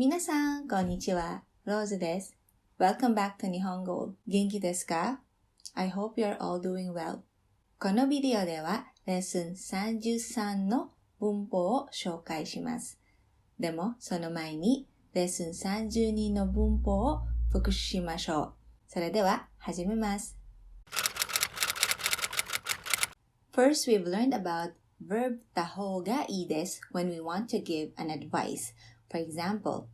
みなさん、こんにちは。ローズです。Welcome back to 日本語。元気ですか？ I hope you're all doing well. このビデオではレッスン33の文法を紹介します。でも、その前にレッスン32の文法を復習しましょう。それでは始めます。First, we've learned about verb た方がいいです when we want to give an advice. For example,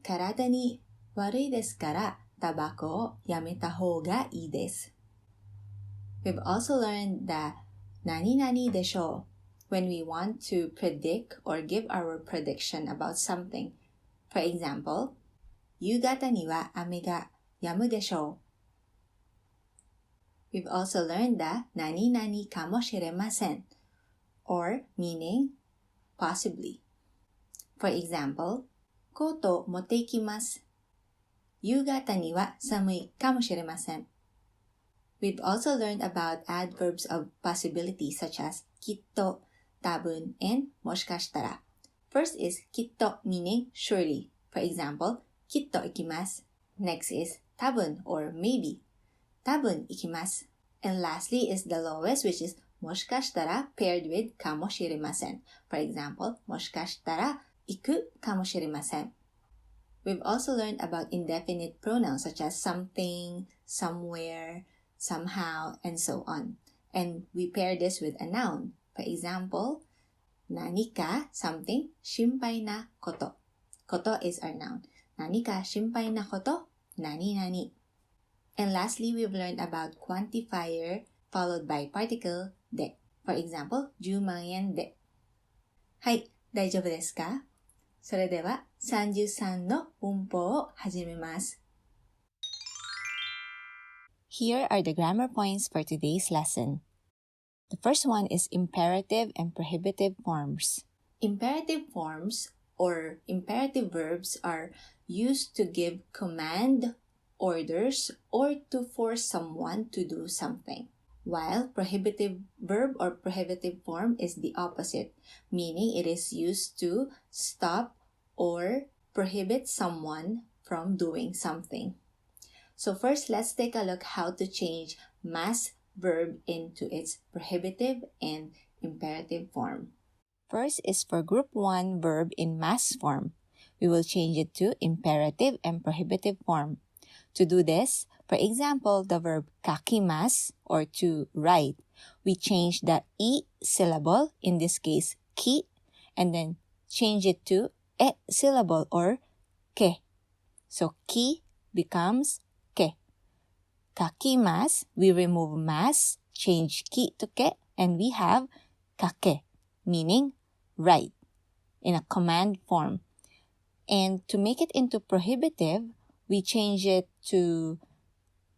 体に悪いですからタバコをやめた方がいいです。We've also learned that 何々でしょう when we want to predict or give our prediction about something. For example, 夕方には雨が止むでしょう。We've also learned that 何々かもしれません or meaning possibly. For example, コートを持っていきます。夕方には寒いかもしれません。We've also learned about adverbs of possibility such as きっと、多分 and もしかしたら。First is きっと meaning surely. For example, きっと行きます。Next is 多分 or maybe. 多分行きます。And lastly is the lowest, which is もしかしたら paired with かもしれません。For example, もしかしたら行くかもしれません。We've also learned about indefinite pronouns such as something, somewhere, somehow, and so on. And we pair this with a noun. For example, 何か something 心配なこと。こと is our noun. 何か心配なこと、何々。And lastly, we've learned about quantifier followed by particle で。For example, 10万円で。はい、大丈夫ですか？それでは33の文法を始めます。Here are the grammar points for today's lesson. The first one is imperative and prohibitive forms. Imperative forms or imperative verbs are used to give command, orders, or to force someone to do something. While prohibitive verb or prohibitive form is the opposite, meaning it is used to stop or prohibit someone from doing something. So first, let's take a look how to change mass verb into its prohibitive and imperative form. First is for group 1 verb in mass form. We will change it to imperative and prohibitive form. To do this, for example, the verb kakimasu or to write, we change the e syllable, in this case ki, and then change it to e syllable or ke. So ki becomes ke. Kakimasu, we remove mas, change ki to ke, and we have kake, meaning write, in a command form. And to make it into prohibitive, we change it to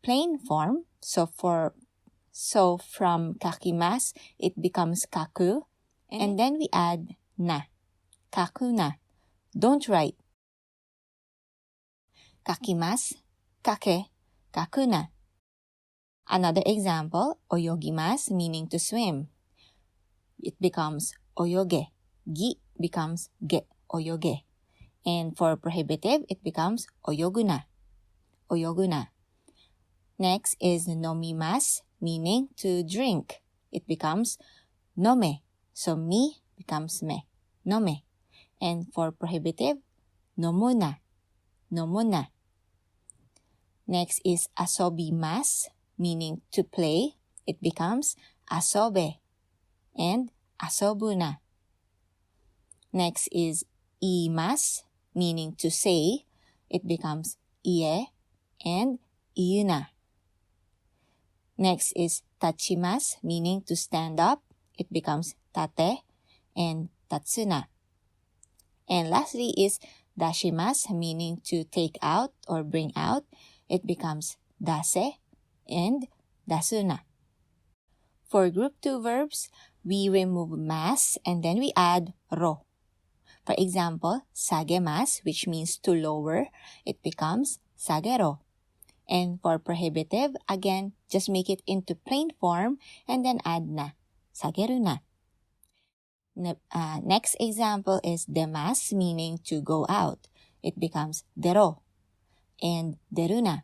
plain form. So from kakimasu, it becomes kaku. And then we add na. Kaku na. Don't write. Kakimasu, kake, kaku na. Another example, oyogimasu, meaning to swim. It becomes oyoge. Gi becomes ge, oyoge. And for prohibitive, it becomes oyoguna. Oyoguna. Next is nomimasu, meaning to drink. It becomes nome. So mi becomes me. Nome. And for prohibitive, nomuna. Nomuna. Next is asobimasu, meaning to play. It becomes asobe. And asobuna. Next is iimasu, meaning to say. It becomes ie and iuna. Next is tachimasu, meaning to stand up. It becomes tate and tatsuna. And lastly is dashimasu, meaning to take out or bring out. It becomes dase and dasuna. For group 2 verbs, we remove mas and then we add ro. For example, sagemasu, which means to lower, it becomes sagero. And for prohibitive, again, just make it into plain form and then add na. Sageru na. Next example is demasu, meaning to go out. it becomes dero. And deruna,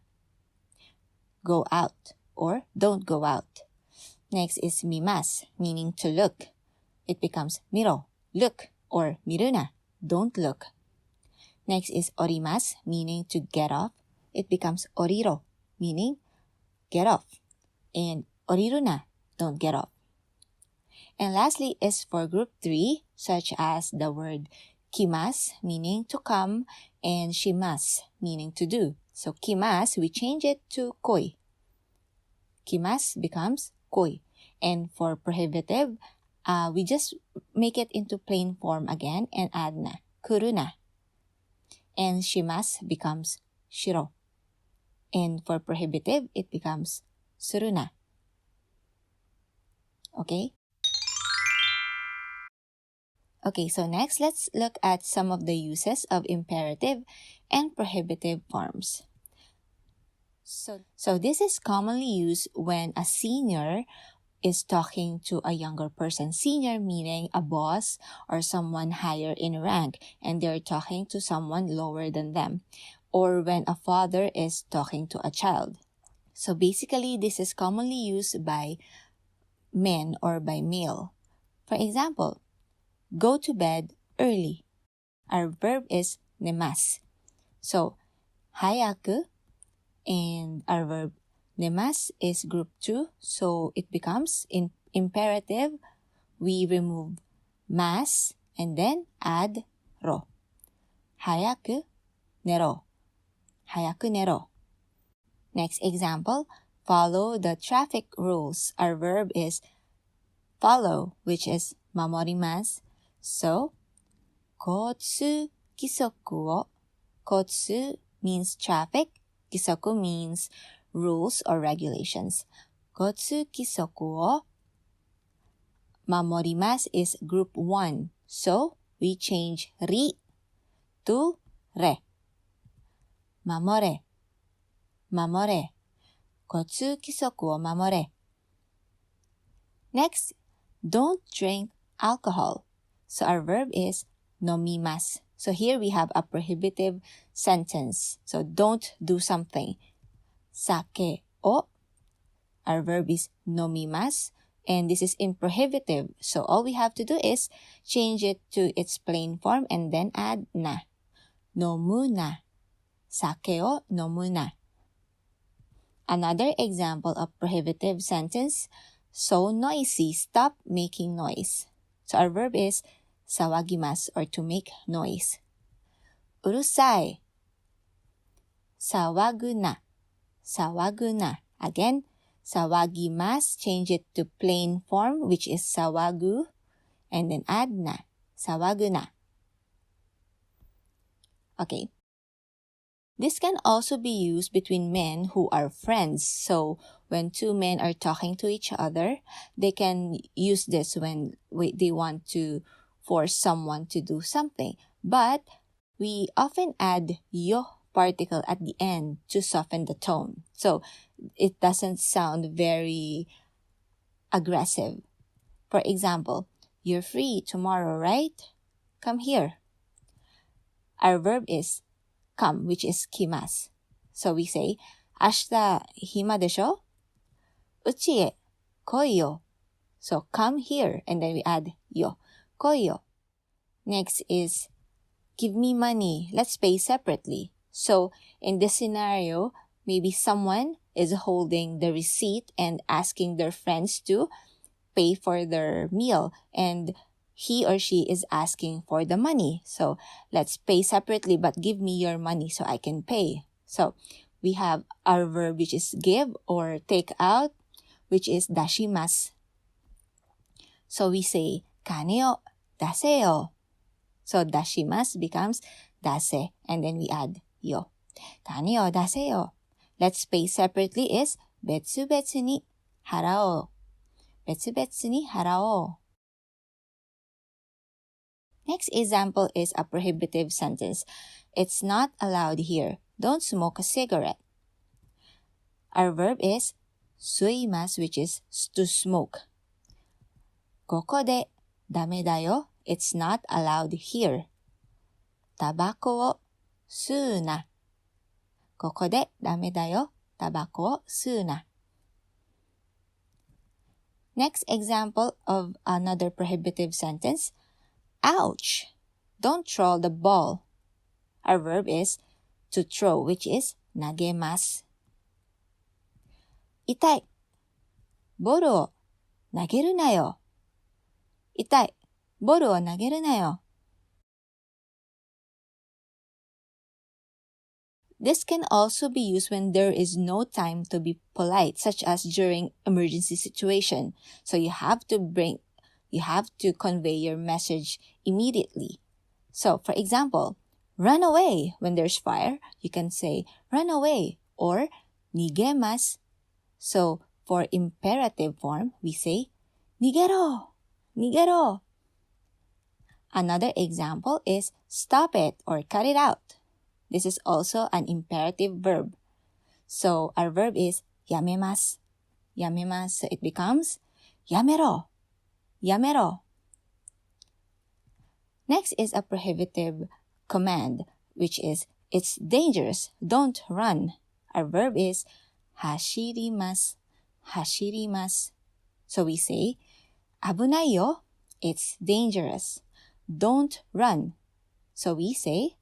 go out or don't go out. Next is mimas, meaning to look. It becomes miro, look, or miruna, don't look. Next is orimas, meaning to get off. It becomes oriro, meaning get off. And oriruna, don't get off. And lastly is for group 3, such as the word kimas, meaning to come, and shimas, meaning to do. So kimas, we change it to koi. Kimas becomes koi. And for prohibitive, we just make it into plain form again and add na, kuruna. And shimas becomes shiro. And for prohibitive, it becomes suruna. Okay? Okay, so next let's look at some of the uses of imperative and prohibitive forms. So this is commonly used when a senior is talking to a younger person. Senior meaning a boss or someone higher in rank, and they're talking to someone lower than them. Or when a father is talking to a child. So basically, this is commonly used by men or by male. For example, go to bed early. Our verb is nemasu. So, hayaku, and our verb nemasu is group 2. So, it becomes in imperative. We remove mas and then add ro. Hayaku nero. Hayaku nero. Next example, follow the traffic rules. Our verb is follow, which is mamorimasu. So, kotsu kisoku wo. Kotsu means traffic. Kisoku means rules or regulations. Kotsu kisoku wo mamorimasu is group 1. So, we change ri to re. Mamore. Mamore. Kotsu kisoku wo mamore. Next, don't drink alcohol. So our verb is nomimasu. So here we have a prohibitive sentence. So don't do something. Sake o. Our verb is nomimasu. And this is in prohibitive. So all we have to do is change it to its plain form and then add na. Nomu na. Sake o nomu na. Another example of prohibitive sentence. So noisy, stop making noise. So our verb is sawagimasu, or to make noise. Urusai. Sawagu na. Sawagu na. Again, sawagimasu, change it to plain form, which is sawagu, and then add na. Sawagu na. Okay. This can also be used between men who are friends. So, when two men are talking to each other, they can use this when they want to force someone to do something. But we often add yo particle at the end to soften the tone. So, it doesn't sound very aggressive. For example, you're free tomorrow, right? Come here. Our verb is come, which is kimasu. So we say, 明日暇でしょ? うちへ来いよ. So come here, and then we add yo. 来いよ. Next is, give me money. Let's pay separately. So in this scenario, maybe someone is holding the receipt and asking their friends to pay for their meal, and he or she is asking for the money. So let's pay separately, but give me your money so I can pay. So we have our verb, which is give or take out, which is dashimasu. So we say, kane o dase yo. So dashimasu becomes dase, and then we add yo. Kane o dase yo. Let's pay separately is betsu-betsu ni harao. Betsu-betsu ni harao. Next example is a prohibitive sentence. It's not allowed here. Don't smoke a cigarette. Our verb is suimasu, which is to smoke. Koko de dame da yo. It's not allowed here. Tabako wo 吸うな。ここでダメだよ。タバコを吸うな。Next example of another prohibitive sentence. Ouch! Don't throw the ball. Our verb is to throw, which is 投げます。痛い。ボールを投げるなよ。痛い。ボールを投げるなよ。This can also be used when there is no time to be polite, such as during emergency situation. So you have to convey your message immediately. So, for example, run away. When there's fire, you can say run away or 逃げます. So, for imperative form, we say 逃げろ, 逃げろ. Another example is stop it or cut it out. This is also an imperative verb. So, our verb is やめます. やめます. So, it becomes やめろ. やめろ. Next is a prohibitive command, which is it's dangerous. Don't run. Our verb is 走ります. 走ります. So, we say 危ないよ. It's dangerous. Don't run. So, we say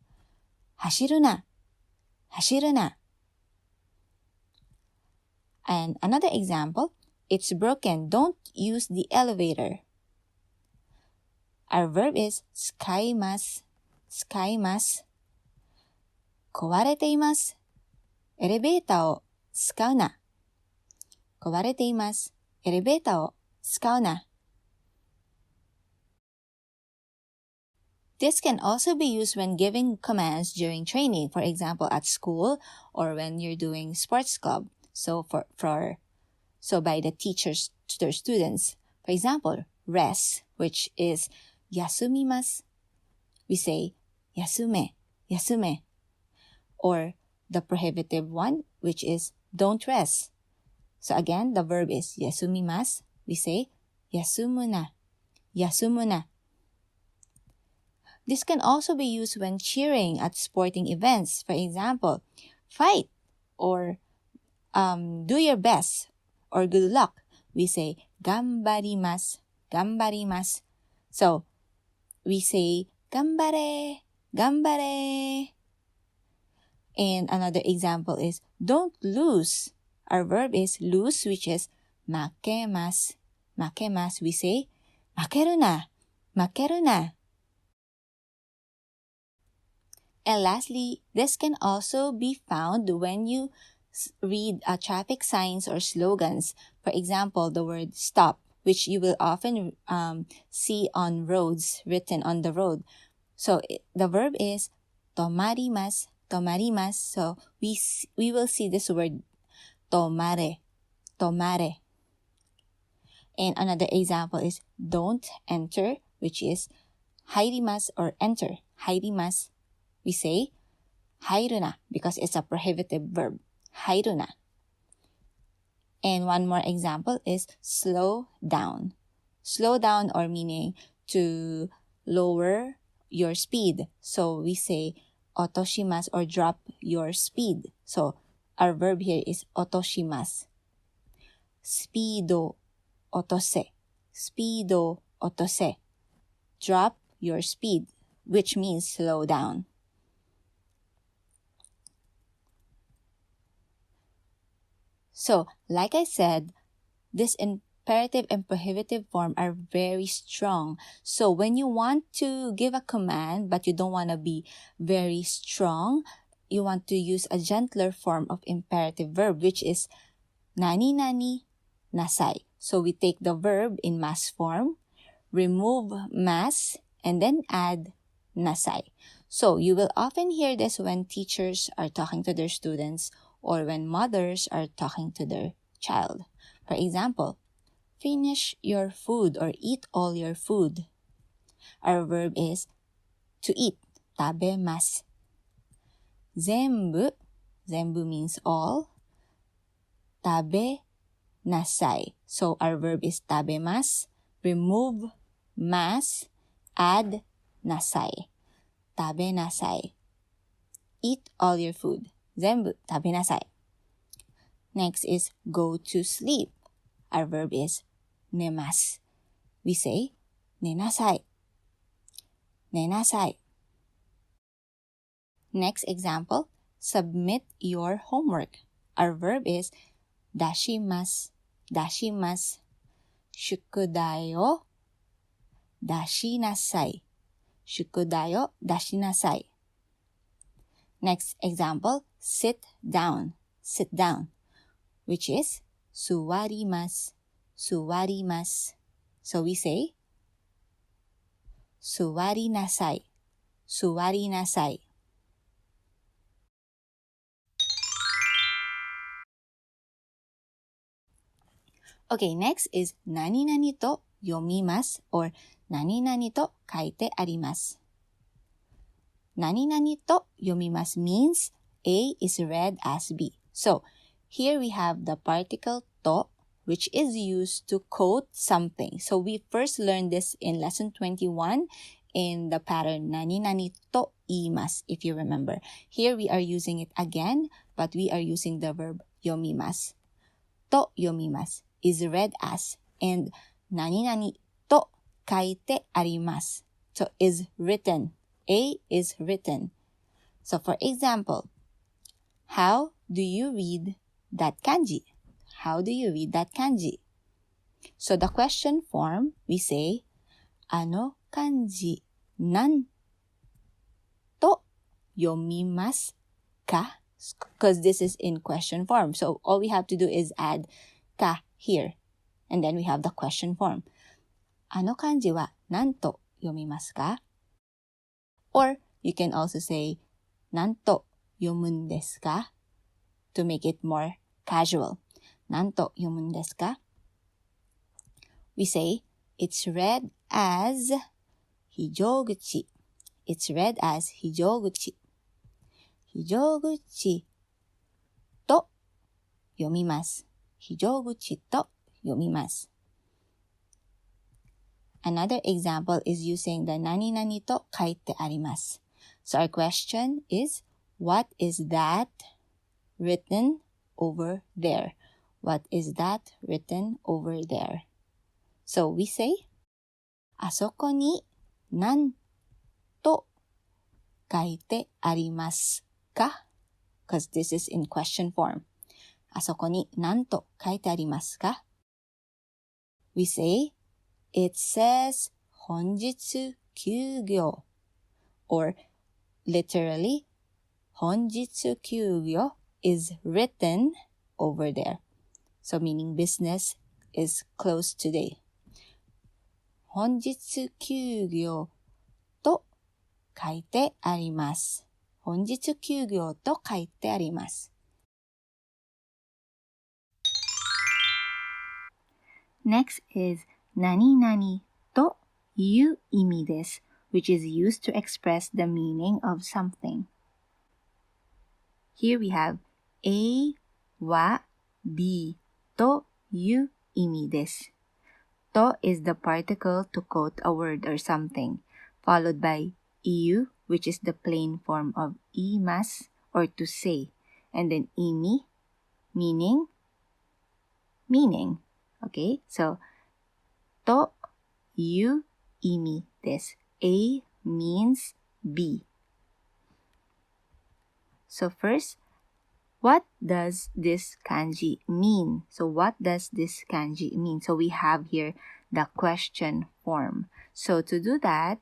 走るな。走るな。And another example, it's broken. Don't use the elevator. Our verb is 使います。使います。壊れています。エレベーターを使うな。壊れています。エレベーターを使うな。This can also be used when giving commands during training, for example, at school or when you're doing sports club. So by the teachers to their students. For example, rest, which is 休みます. We say 休め, 休め. Or the prohibitive one, which is don't rest. So again, the verb is 休みます. We say 休むな, 休むな. This can also be used when cheering at sporting events. For example, fight or do your best or good luck. We say 頑張ります. 頑張ります. So, we say 頑張れ. 頑張れ. And another example is don't lose. Our verb is lose, which is 負けます. 負けます. We say 負けるな. 負けるな. And lastly, this can also be found when you read traffic signs or slogans. For example, the word stop, which you will often see on roads, written on the road. So the verb is 止まります. 止まります. So we will see this word 止まれ. 止まれ. And another example is don't enter, which is 入ります or enter. 入ります. We say 入るな because it's a prohibitive verb. 入るな. And one more example is slow down. Slow down or meaning to lower your speed. So we say 落とします or drop your speed. So our verb here is 落とします. スピード落とせ. スピード落とせ. Drop your speed, which means slow down. So, like I said, this imperative and prohibitive form are very strong. So, when you want to give a command, but you don't want to be very strong, you want to use a gentler form of imperative verb, which is 何々 nasai. So, we take the verb in mass form, remove mas, and then add nasai. So, you will often hear this when teachers are talking to their students or when mothers are talking to their child. For example, finish your food or eat all your food. Our verb is to eat, 食べます. 全部means all, 食べなさい. So our verb is 食べます, remove mas, add なさい. 食べなさい. eat all your food. 全部食べなさい。Next is go to sleep. Our verb is 寝ます。We say 寝なさい。寝なさい。Next example, submit your homework. Our verb is 出します。出します。宿題を出しなさい。宿題を出しなさい。Next example, sit down. Sit down, which is 座ります。座ります。So we say 座りなさい。座りなさい。Okay, next is 何々と読みます or 何々と書いてあります。何々と読みます means A is read as B. So, here we have the particle と which is used to quote something. So, we first learned this in lesson 21 in the pattern 何々と言います if you remember. Here we are using it again, but we are using the verb 読みます。と読みます is read as and 何々と書いてあります so is written. A is written. So for example, how do you read that kanji? How do you read that kanji? So the question form, we say あの漢字なんと読みますか? Because this is in question form. So all we have to do is add ka here. And then we have the question form. あの漢字は何と読みますか? Or you can also say 何と読むんですか? To make it more casual. 何と読むんですか? We say it's read as 非常口. It's read as 非常口. 非常口と読みます。非常口と読みます。Another example is using the 何々と書いてあります。So our question is, what is that written over there? What is that written over there? So we say, あそこに何と書いてありますか? Because this is in question form. あそこに何と書いてありますか? We say, it says 本日休業 or literally 本日休業 is written over there. So meaning business is closed today. 本日休業と書いてあります。本日休業と書いてあります。Next is 何々という意味です which is used to express the meaning of something. Here we have A は B という意味です。と is the particle to quote a word or something, followed by いう which is the plain form of 言います or to say, and then 意味 meaning. Okay, so という意味です。A means B. So first, what does this kanji mean? So what does this kanji mean? So we have here the question form. So to do that,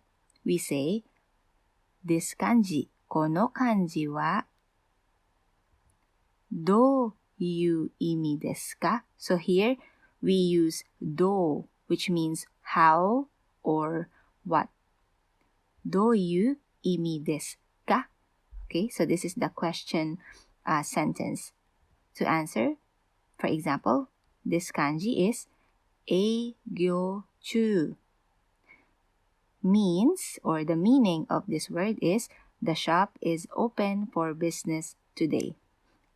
we say, this kanji, この漢字はどういう意味ですか? So here, we use どう which means how or what. どういう意味ですか? Okay, so this is the question sentence. To answer, for example, this kanji is 営業中 means, or the meaning of this word is, the shop is open for business today.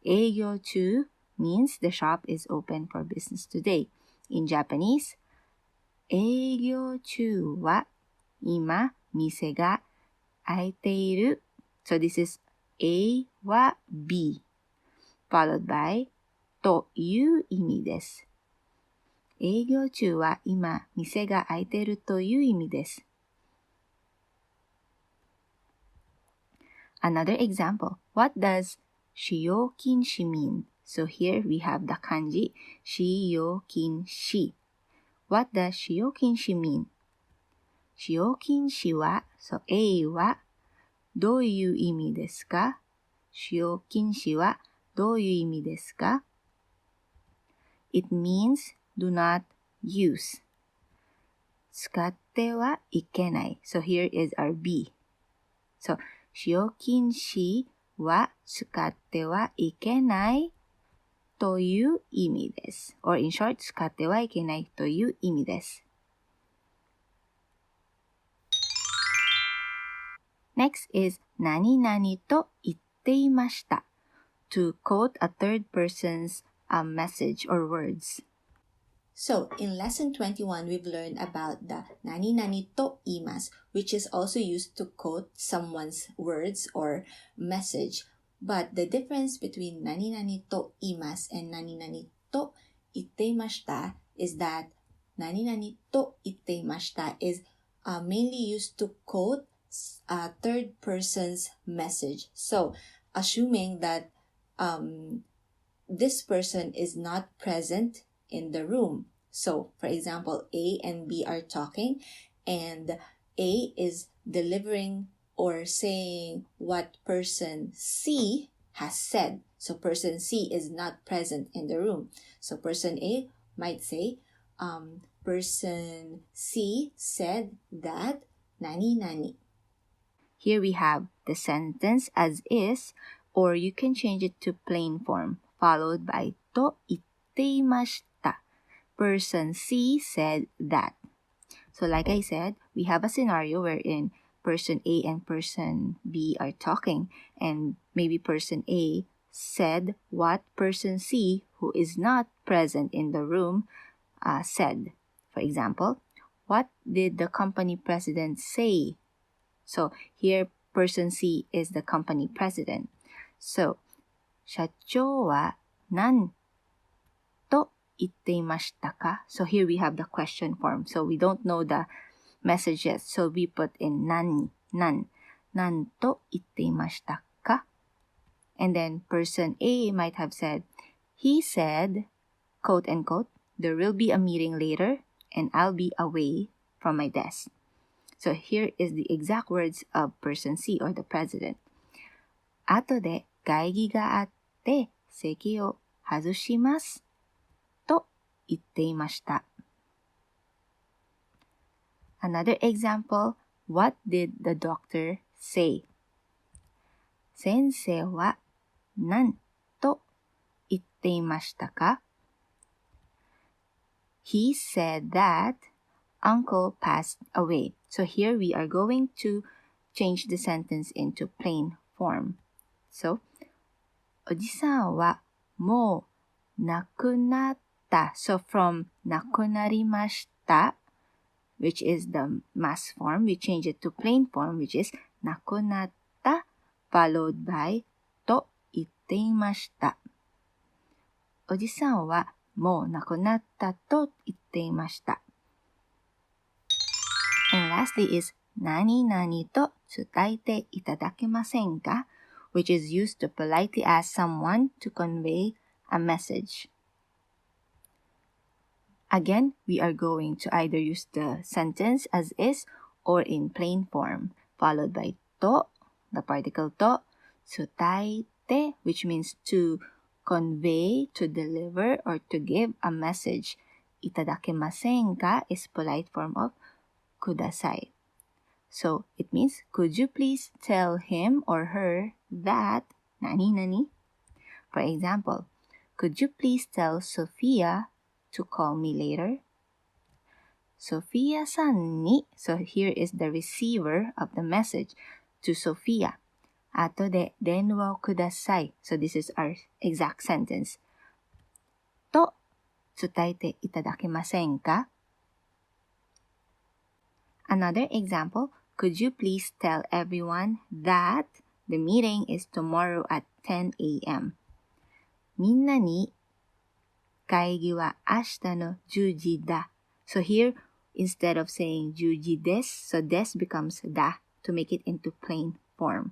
営業中 means the shop is open for business today. In Japanese, 営業中は今店が開いている. So this is A は B followed by という意味です。営業中は今店が開いているという意味です。Another example. What does 使用禁止 mean? So here we have the kanji 使用禁止。What does 使用禁止 mean? 使用禁止は、so A はどういう意味ですか？使用禁止はどういう意味ですか？ It means do not use. 使ってはいけない。So here is our B. So 使用禁止は使ってはいけないという意味です。or in short 使ってはいけないという意味です。Next is 何々と言っていました to quote a third person's message or words. So, in lesson 21, we've learned about the 何々と言います which is also used to quote someone's words or message. But the difference between 何々と言います and 何々と言っていました is that 何々と言っていました is mainly used to quote a third person's message. So, assuming that this person is not present in the room. So, for example, A and B are talking and A is delivering or saying what person C has said. So, person C is not present in the room. So, person A might say, person C said that nani nani. Here we have the sentence as is, or you can change it to plain form, followed by と言っていました。Person C said that. So like I said, we have a scenario wherein person A and person B are talking, and maybe person A said what person C, who is not present in the room, said. For example, what did the company president say? So here, person C is the company president. So, 社長は何と言っていましたか? So here we have the question form. So we don't know the message yet. So we put in 何と言っていましたか? And then person A might have said, he said, quote unquote, there will be a meeting later and I'll be away from my desk. So here is the exact words of person C or the president. 後で会議があって席を外しますと言っていました。Another example, what did the doctor say? 先生は何と言っていましたか? He said that uncle passed away. So here we are going to change the sentence into plain form. So, おじさんはもう亡くなった。So from 亡くなりました, which is the mass form, we change it to plain form, which is 亡くなった followed by と言っていました。おじさんはもう亡くなったと言っていました。And lastly is 何々と伝えていただけませんか? Which is used to politely ask someone to convey a message. Again, we are going to either use the sentence as is or in plain form, followed by と, the particle と, 伝えて, which means to convey, to deliver, or to give a message. いただけませんか is polite form of ください. So, it means, could you please tell him or her that 何々? For example, could you please tell Sophia to call me later? Sophia さんに, so here is the receiver of the message to Sophia. 後で電話をください. So this is our exact sentence. と伝えていただけませんか? Another example, could you please tell everyone that The meeting is tomorrow at 10 a.m. みんなに会議は明日の10時だ。So here, instead of saying 10時です, so です becomes だ to make it into plain form.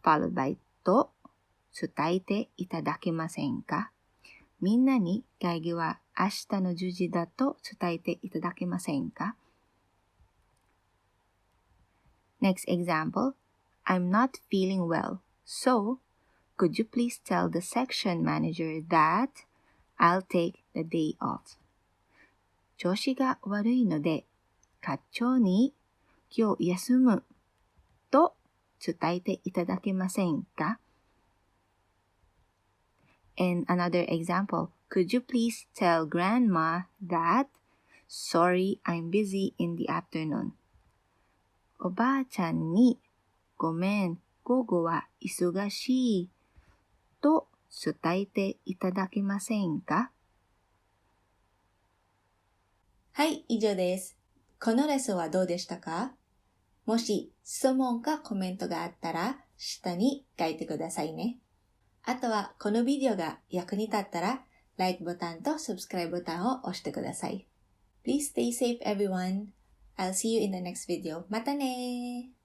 Followed by と伝えていただけませんか？みんなに会議は明日の10時だと伝えていただけませんか？ Next example, I'm not feeling well, so could you please tell the section manager that I'll take the day off? 調子が悪いので、課長に今日休むと伝えていただけませんか？ And another example, could you please tell grandma that, sorry, I'm busy in the afternoon. おばあちゃんに、ごめん、午後は忙しいと伝えていただけませんか？はい、以上です。このレッスンはどうでしたか？もし質問かコメントがあったら下に書いてくださいね。あとはこのビデオが役に立ったら LIKE ボタンと Subscribe ボタンを押してください。Please stay safe everyone. I'll see you in the next video. またねー。